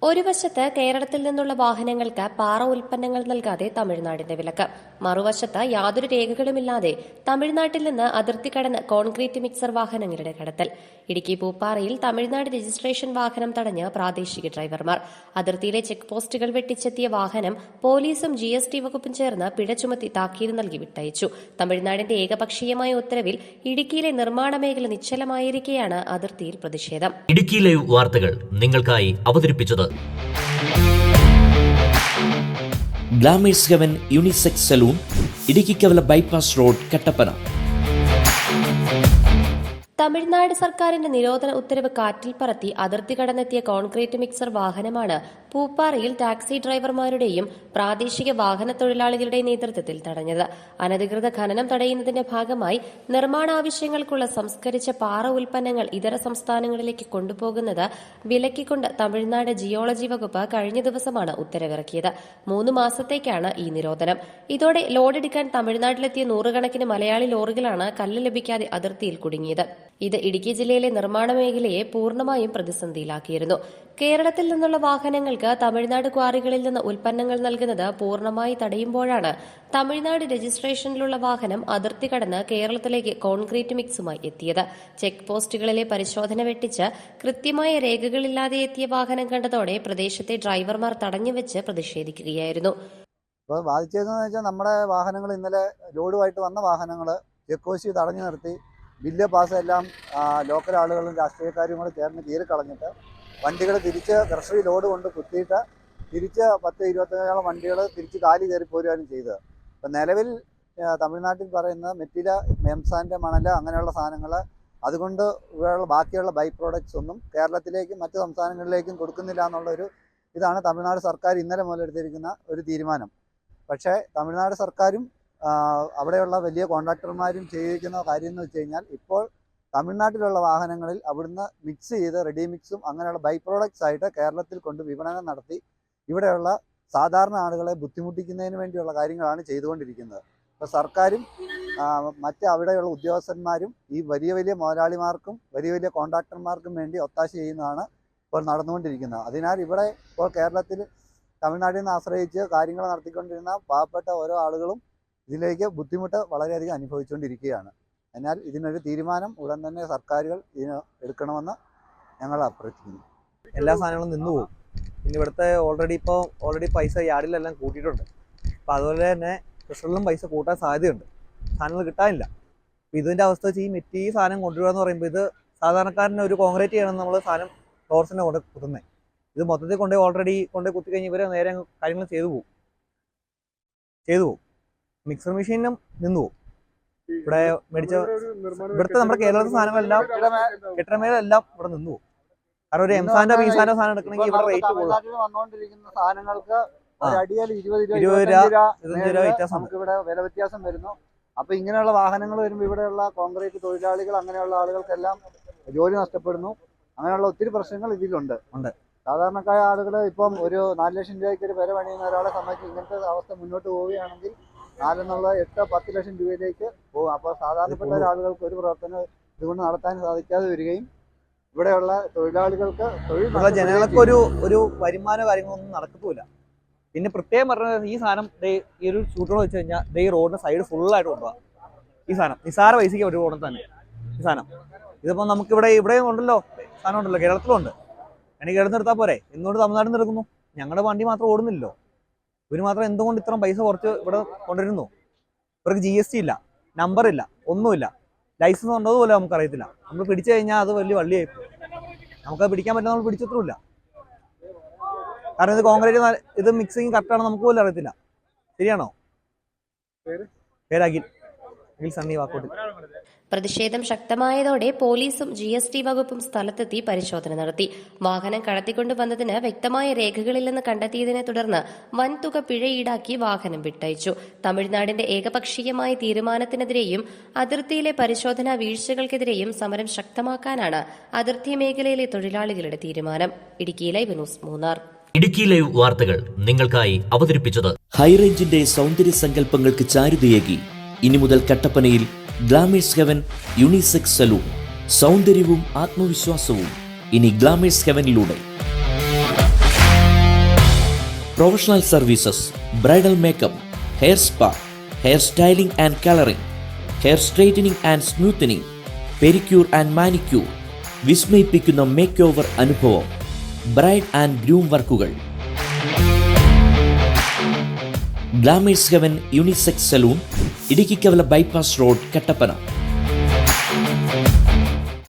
ഒരു വശത്ത് കേരളത്തിൽ നിന്നുള്ള വാഹനങ്ങൾക്ക് പാറ ഉൽപ്പന്നങ്ങൾ നൽകാതെ തമിഴ്നാടിന്റെ വിലക്ക്, മറുവശത്ത് യാതൊരു രേഖകളുമില്ലാതെ തമിഴ്നാട്ടിൽ നിന്ന് അതിർത്തി കടന്ന് കോൺക്രീറ്റ് മിക്സർ വാഹനങ്ങളുടെ കടത്തൽ. ഇടുക്കി പൂപ്പാറയിൽ തമിഴ്നാട് രജിസ്ട്രേഷൻ വാഹനം തടഞ്ഞ് പ്രാദേശിക ഡ്രൈവർമാർ. അതിർത്തിയിലെ ചെക്ക് പോസ്റ്റുകൾ വെട്ടിച്ചെത്തിയ വാഹനം പോലീസും GST വകുപ്പും ചേർന്ന് പിഴ ചുമത്തി താക്കീത് നൽകി വിട്ടയച്ചു. തമിഴ്നാടിന്റെ ഏകപക്ഷീയമായ ഉത്തരവിൽ ഇടുക്കിയിലെ നിർമ്മാണ മേഖല നിശ്ചലമായിരിക്കെയാണ് അതിർത്തിയിൽ പ്രതിഷേധം. ഇടുക്കി ലൈവ് വാർത്തകൾ നിങ്ങൾക്കായി അവതരിപ്പിച്ചത് glamours heaven unisex salon, Idukkikavala bypass road, Kattappana. Tamil Nadu സർക്കാരിന്റെ നിരോധന ഉത്തരവ് കാറ്റിൽ പറത്തി അതിർത്തി കടന്നെത്തിയ കോൺക്രീറ്റ് മിക്സർ വാഹനമാണ് പൂപ്പാറയിൽ ടാക്സി ഡ്രൈവർമാരുടെയും പ്രാദേശിക വാഹന തൊഴിലാളികളുടെയും നേതൃത്വത്തിൽ തടഞ്ഞത്. അനധികൃത ഖനനം തടയുന്നതിന്റെ ഭാഗമായി നിർമ്മാണ ആവശ്യങ്ങൾക്കുള്ള സംസ്കരിച്ച പാറ ഉൽപ്പന്നങ്ങൾ ഇതര സംസ്ഥാനങ്ങളിലേക്ക് കൊണ്ടുപോകുന്നത് വിലക്കിക്കൊണ്ട് തമിഴ്നാട് ജിയോളജി വകുപ്പ് കഴിഞ്ഞ ദിവസമാണ് ഉത്തരവിറക്കിയത്. 3 മാസത്തേക്കാണ് ഈ നിരോധനം. ഇതോടെ ലോഡെടുക്കാൻ തമിഴ്നാട്ടിലെത്തിയ നൂറുകണക്കിന് മലയാളി ലോറികളാണ് കല്ല് ലഭിക്കാതെ അതിർത്തിയിൽ കുടുങ്ങിയത്. ഇത് ഇടുക്കി ജില്ലയിലെ നിർമ്മാണ മേഖലയെ പൂർണ്ണമായും പ്രതിസന്ധിയിലാക്കിയിരുന്നു. കേരളത്തിൽ നിന്നുള്ള വാഹനങ്ങൾക്ക് തമിഴ്നാട് ക്വാറികളിൽ നിന്ന് ഉൽപ്പന്നങ്ങൾ നൽകുന്നത് പൂർണ്ണമായി തടയുമ്പോഴാണ് തമിഴ്നാട് രജിസ്ട്രേഷനിലുള്ള വാഹനം അതിർത്തി കടന്ന് കേരളത്തിലേക്ക് കോൺക്രീറ്റ് മിക്സുമായി എത്തിയത്. ചെക്ക് പോസ്റ്റുകളിലെ പരിശോധന വെട്ടിച്ച് കൃത്യമായ രേഖകളില്ലാതെ എത്തിയ വാഹനം കണ്ടതോടെ പ്രദേശത്തെ ഡ്രൈവർമാർ തടഞ്ഞുവെച്ച് പ്രതിഷേധിക്കുകയായിരുന്നു. ഇപ്പോൾ ബാധിച്ചതെന്ന് വെച്ചാൽ നമ്മുടെ വാഹനങ്ങൾ ഇന്നലെ ലോഡുമായിട്ട് വന്ന വാഹനങ്ങൾ ചെക്ക് പോസ്റ്റ് തടഞ്ഞു നിർത്തി ബില്ല് പാസ് എല്ലാം ലോക്കൽ ആളുകളും രാഷ്ട്രീയക്കാരും കൂടെ ചേർന്ന് കീറിക്കളഞ്ഞിട്ട് വണ്ടികൾ തിരിച്ച് ക്രഷറി ലോഡ് കൊണ്ട് കുത്തിയിട്ട് തിരിച്ച് 10-25 വണ്ടികൾ തിരിച്ച് കാലി കയറി പോരുകയാണ് ചെയ്തത്. ഇപ്പം നിലവിൽ തമിഴ്നാട്ടിൽ പറയുന്ന മെറ്റില, മെംസാൻ്റെ മണൽ അങ്ങനെയുള്ള സാധനങ്ങൾ അതുകൊണ്ട് ഇവിടെയുള്ള ബാക്കിയുള്ള ബൈ പ്രോഡക്ട്സ് ഒന്നും കേരളത്തിലേക്കും മറ്റ് സംസ്ഥാനങ്ങളിലേക്കും കൊടുക്കുന്നില്ല എന്നുള്ളൊരു ഇതാണ് തമിഴ്നാട് സർക്കാർ ഇന്നലെ മുതലെടുത്തിരിക്കുന്ന ഒരു തീരുമാനം. പക്ഷേ തമിഴ്നാട് സർക്കാരും അവിടെയുള്ള വലിയ കോൺട്രാക്ടർമാരും ചെയ്തിരിക്കുന്ന കാര്യം എന്ന് വെച്ച് കഴിഞ്ഞാൽ ഇപ്പോൾ തമിഴ്നാട്ടിലുള്ള വാഹനങ്ങളിൽ അവിടുന്ന് മിക്സ് ചെയ്ത് റെഡി മിക്സും അങ്ങനെയുള്ള ബൈ പ്രോഡക്ട്സ് ആയിട്ട് കേരളത്തിൽ കൊണ്ട് വിപണനം നടത്തി ഇവിടെയുള്ള സാധാരണ ആളുകളെ ബുദ്ധിമുട്ടിക്കുന്നതിന് വേണ്ടിയുള്ള കാര്യങ്ങളാണ് ചെയ്തുകൊണ്ടിരിക്കുന്നത്. ഇപ്പോൾ സർക്കാരും മറ്റ് അവിടെയുള്ള ഉദ്യോഗസ്ഥന്മാരും ഈ വലിയ വലിയ മുതലാളിമാർക്കും വലിയ വലിയ കോൺട്രാക്ടർമാർക്കും വേണ്ടി ഒത്താശ ചെയ്യുന്നതാണ് ഇപ്പോൾ നടന്നുകൊണ്ടിരിക്കുന്നത്. അതിനാൽ ഇവിടെ ഇപ്പോൾ കേരളത്തിൽ തമിഴ്നാട്ടിൽ നിന്ന് ആശ്രയിച്ച് കാര്യങ്ങൾ നടത്തിക്കൊണ്ടിരുന്ന പാവപ്പെട്ട ഓരോ ആളുകളും ഇതിലേക്ക് ബുദ്ധിമുട്ട് വളരെയധികം അനുഭവിച്ചുകൊണ്ടിരിക്കുകയാണ്. എന്നാൽ ഇതിനൊരു തീരുമാനം ഉടൻ തന്നെ സർക്കാരുകൾ ഇതിന് എടുക്കണമെന്ന് ഞങ്ങൾ അഭ്യർത്ഥിക്കുന്നു. എല്ലാ സാധനങ്ങളും നിന്നുപോകും. പിന്നെ ഇവിടുത്തെ ഓൾറെഡി പൈസ യാർഡിലെല്ലാം കൂട്ടിയിട്ടുണ്ട്. അപ്പോൾ അതുപോലെ തന്നെ കൃഷികളിലും പൈസ കൂട്ടാൻ സാധ്യതയുണ്ട്. സാധനങ്ങൾ കിട്ടാനില്ല. അപ്പോൾ ഇതിൻ്റെ അവസ്ഥ വെച്ച് ഈ സാധനം കൊണ്ടുവരിക എന്ന് പറയുമ്പോൾ ഇത് സാധാരണക്കാരനെ ഒരു കോൺക്രീറ്റ് ചെയ്യണമെന്ന് നമ്മൾ സാധനം ടോർസിനെ കൊണ്ട് കുത്തുന്നത്. ഇത് മൊത്തത്തിൽ ഓൾറെഡി കുത്തി കഴിഞ്ഞ് ഇവരെ നേരെ കാര്യങ്ങൾ ചെയ്തു പോകും. മിക്സർ മെഷീനും നിന്നു പോകും. ഇവിടെ മേടിച്ച ഇവിടുത്തെ നമ്മുടെ കേരളത്തിലെ സാധനങ്ങളെല്ലാം കെട്ടിടമേലെല്ലാം ഇവിടെ നിന്നു പോകും. കാരണം ഒരു എംസാന്റെ ബീസാന്റെ സാധനം എടുക്കണമെങ്കിൽ ഇവിടെ റേറ്റ് വന്നുകൊണ്ടിരിക്കുന്ന സാധനങ്ങൾക്ക് അടിയാൽ 20 രൂപ വ്യത്യാസം, നമുക്ക് ഇവിടെ വില വ്യത്യാസം വരുന്നു. അപ്പൊ ഇങ്ങനെയുള്ള വാഹനങ്ങൾ വരുമ്പോൾ ഇവിടെയുള്ള കോൺക്രീറ്റ് തൊഴിലാളികൾ അങ്ങനെയുള്ള ആളുകൾക്കെല്ലാം ജോലി നഷ്ടപ്പെടുന്നു. അങ്ങനെയുള്ള ഒത്തിരി പ്രശ്നങ്ങൾ ഇതിലുണ്ട്. സാധാരണക്കായ ആളുകൾ ഇപ്പം ഒരു 4 ലക്ഷം രൂപയ്ക്ക് ഒരു വില പണിയുന്ന ഒരാളെ സംബന്ധിച്ച് ഇങ്ങനത്തെ അവസ്ഥ മുന്നോട്ട് പോവുകയാണെങ്കിൽ 4-10 ലക്ഷം രൂപയിലേക്ക് പോകും. അപ്പോൾ സാധാരണപ്പെട്ട ആളുകൾക്ക് ഒരു പ്രവർത്തനം ഇതുകൊണ്ട് നടത്താൻ സാധിക്കാതെ വരികയും ഇവിടെയുള്ള തൊഴിലാളികൾക്ക് ജനങ്ങൾക്ക് ഒരു വരുമാന കാര്യങ്ങളൊന്നും നടക്കത്തുമില്ല. പിന്നെ പ്രത്യേകം പറഞ്ഞത് ഈ സാധനം ഈ ഒരു ഷൂട്ടർ വെച്ച് കഴിഞ്ഞാൽ ഈ റോഡിന് സൈഡ് ഫുള്ളായിട്ട് കൊണ്ടുപോകാം. ഈ സാധനം നിസാര പൈസയ്ക്ക് ഒരു റോഡിൽ തന്നെ ഈ സാധനം. ഇതിപ്പോൾ നമുക്കിവിടെ ഉണ്ടല്ലോ, സാധനം ഉണ്ടല്ലോ, കേരളത്തിലുണ്ട്. എനിക്ക് കേരളത്തിൽ എടുത്താൽ പോരെ, എന്തുകൊണ്ട് തമിഴ്നാട്ടിൽ നിന്ന് എടുക്കുന്നു? ഞങ്ങളുടെ വണ്ടി മാത്രം ഓടുന്നില്ലല്ലോ. ഇവർ മാത്രം എന്തുകൊണ്ട് ഇത്രയും പൈസ കുറച്ച് ഇവിടെ കൊണ്ടുവരുന്നു? ഇവർക്ക് GST ഇല്ല, നമ്പറില്ല, ഒന്നുമില്ല, ലൈസൻസ് ഉണ്ടോ പോലും നമുക്കറിയത്തില്ല. നമ്മൾ പിടിച്ചു കഴിഞ്ഞാൽ അത് വലിയ വള്ളിയായി പോകും. നമുക്കത് പിടിക്കാൻ പറ്റുന്ന നമ്മൾ പിടിച്ചിട്ടുമില്ല. കാരണം ഇത് കോൺക്രീറ്റ്, ഇത് മിക്സിങ് കറക്റ്റാണോ നമുക്ക് പോലും അറിയത്തില്ല. ശരിയാണോ? പേര് അഖിൽ സണ്ണി വാക്കോട്ട്. പ്രതിഷേധം ശക്തമായതോടെ പോലീസും GST വകുപ്പും സ്ഥലത്തെത്തി പരിശോധന നടത്തി. വാഹനം കടത്തിക്കൊണ്ടുവന്നതിന് വ്യക്തമായ രേഖകളില്ലെന്ന് കണ്ടെത്തിയതിനെ തുടർന്ന് വൻതുക പിഴ ഈടാക്കി വാഹനം വിട്ടയച്ചു. തമിഴ്നാടിന്റെ ഏകപക്ഷീയമായ തീരുമാനത്തിനെതിരെയും അതിർത്തിയിലെ പരിശോധനാ വീഴ്ചകൾക്കെതിരെയും സമരം ശക്തമാക്കാനാണ് അതിർത്തി മേഖലയിലെ തൊഴിലാളികളുടെ തീരുമാനം. Idukki live news, Munnar. Idukki live വാർത്തകൾ നിങ്ങൾക്കായി അവതരിപ്പിച്ചത് ഹൈറേഞ്ചിന്റെ സൗന്ദര്യ സങ്കല്പങ്ങൾക്ക് ചാരുതയേകി ഇനി മുതൽ കട്ടപ്പനയിൽ ഗ്ലാമേഴ്സ് ഹെവൻ യൂണിസെക്സ് സലൂൺ. സൗന്ദര്യവും ആത്മവിശ്വാസവും ഇനി ഗ്ലാമേഴ്സ് ഹെവനിലൂടെ. Professional services, bridal makeup, hair spa, hair styling and colouring, hair straightening and smoothening, pedicure and manicure, വിസ്മയിപ്പിക്കുന്ന മേക്ക് ഓവർ അനുഭവം, ബ്രൈഡ് ആൻഡ് ഗ്രൂം വർക്കുകൾ. Glamours heaven unisex salon, Idukkikavala bypass road, Kattappana.